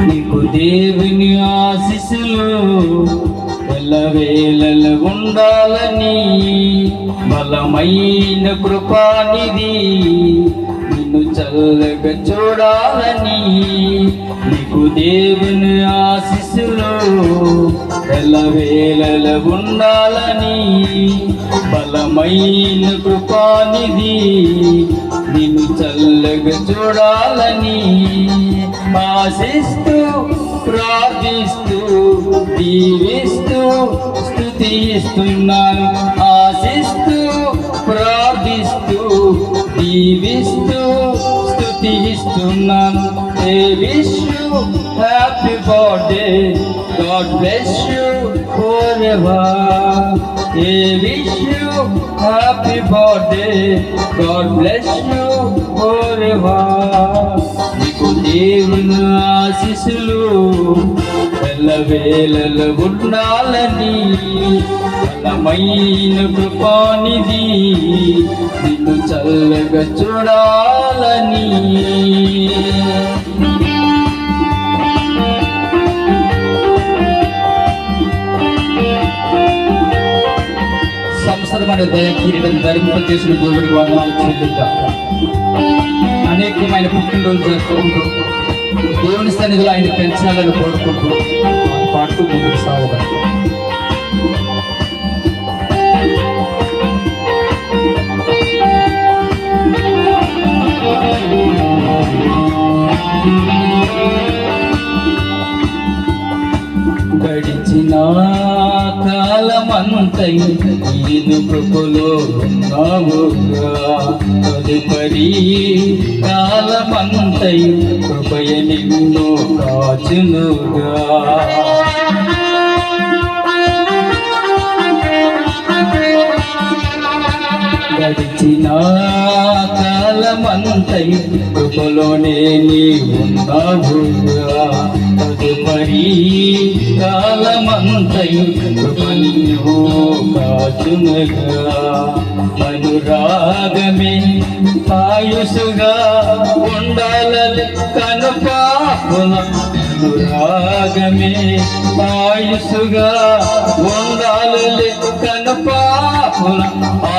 నీకు దేవుని ఆశీస్సులు ఎల్లవేళలు ఉండాలని బలమైన కృపానిధి నిన్ను చల్లగా చూడాలని నీకు దేవుని ఆశీస్సులు ఎల్లవేళలు ఉండాలని బలమైన కృపానిధి నిన్ను చల్లగా చూడాలని ఆశిస్తూ ప్రార్థిస్తూ దీవిస్తూ స్తుతిస్తున్నాను. ఆశిస్తూ ప్రార్థిస్తూ దీవిస్తూ స్తుతిస్తున్నాను. A wish you happy birthday, God bless you forever. A wish you happy birthday, God bless you forever. నీకు దేవుని ఆశీస్సులు ఎల్లవేళలు ఉండాలని బలమైన కృపానిధి నిన్ను చల్లగా చూడాలని. సంవత్సరమైన దయకిరీటం ధరింపజేసిన దేవుడికి వందనాలు చెల్లిద్దాం. అనేకమైన పుట్టినరోజు జరుపుకుంటూ దేవుని సన్నిధిలో ఆయన పెంచాలని కోరుకుంటూ పాటు ముందుకు సాగుదాం. గడిచిన కాలమంతై నేను కృపలో ఉన్నావుగా, తదుపరి కాలమంతై కృపయ నిన్ను కాచునుగా. గడిచిన కాలమంతై కృపలోనే నీ ఉన్నావుగా, తదుపరి కాలమంతై కృపను కాచునుగా. అనురాగమే ఆయుసుగా ఉండాలని కనుపాపుల, అనురాగమే ఆయుసుగా ఉండాలని కనుపాపుల.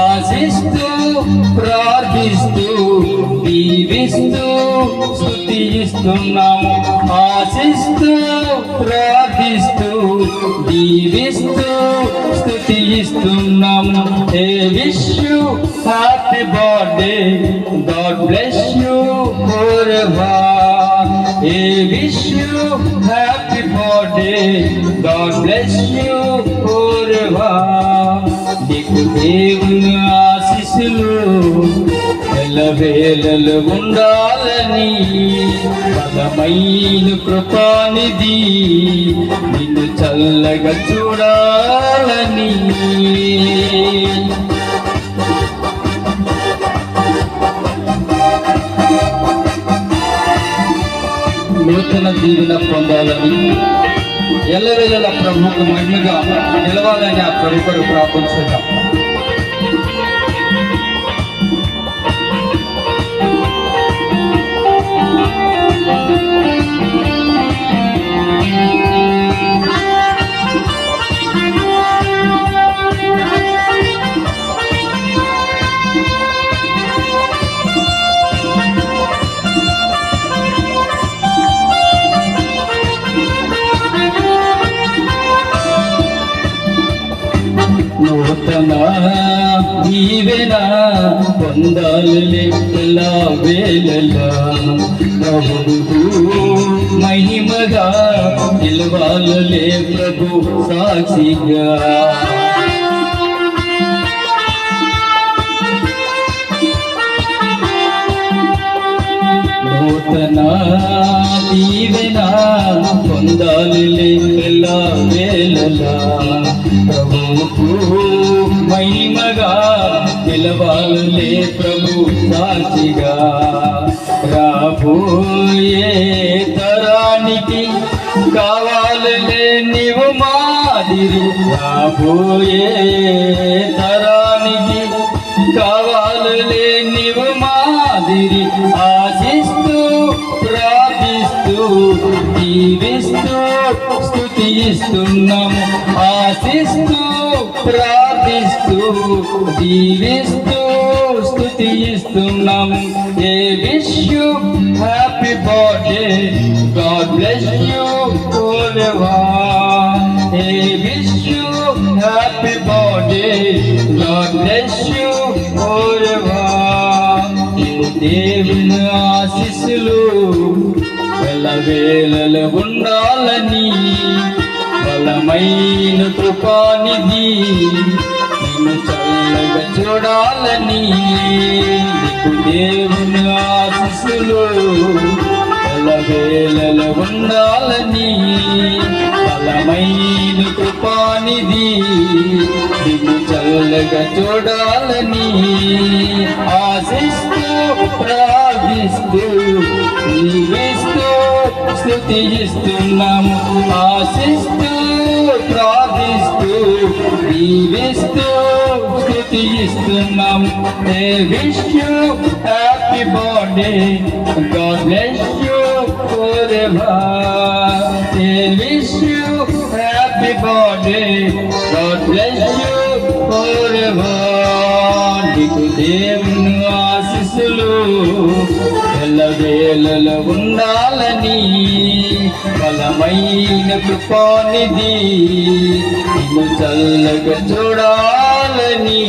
ఆశిస్తూ ప్రార్థిస్తూ దీవిస్తూ స్తుతిస్తున్నాము. ఆశిస్తూ ప్రార్థిస్తూ దీవిస్తూ స్తుతిస్తున్నాము. A wish you happy birthday, God bless you forever. A wish you happy birthday, God bless you forever. నీకు దేవుని ఆశీస్సులు ఎల్లవేళలు ఉండాలని బలమైన కృపానిధి నిన్ను చల్లగా చూడాలని. నూతన దీవెన పొందాలని ఎల్లవేళల ప్రభువుకు మహిమగా నిలవాలని ఆ ప్రభు కొరకు ప్రార్థించుదాం. నూతన దీవెన పొందాలి ఎలా వేళలా, ప్రభువు మహిమగా నిలవాలలే ప్రభు సాక్షిగా. ప్రార్థన దీవెన పొందాలి ఎలా వేళలా ప్రభువుకు మహిమగా పిలవాలే ప్రభు సాక్షిగా రాబోయే తరానికి కావాలే నీవు మాదిరి రాబోయే తరానికి కావాలే నీవు మాదిరి ఆశిస్తూ ప్రార్థిస్తూ జీవిస్తూ స్తుతిస్తున్నాము ఆశిస్తూ ప్రార్థిస్తూ జీవిస్తూ స్తుతిస్తున్నాము a wish you happy birthday God bless you forever a wish you happy birthday God bless you forever దేవుని ఆశీస్సులు వేళలు ఉండాలని బలమైన కృపానిధి నిన్ను చల్లగా చూడాలని నీకు దేవుని ఆశీస్సులు వేళలు ఉండాలని బలమైన కృపానిధి నిన్ను చల్లగా చూడాలని ఆశిస్తూ ప్రార్థిస్తూ జీవిస్తూ స్తుతిస్తున్నాము ఆశిస్తూ ప్రార్థిస్తూ జీవిస్తూ స్తుతిస్తున్నాము a wish you happy birthday God bless you forever a wish you happy birthday God bless you forever నీకు దేవుని ఆశీస్సులు ఎల్లవేళలో ఉండాలని బలమైన కృపానిధి నిన్ను చల్లగా చూడాలని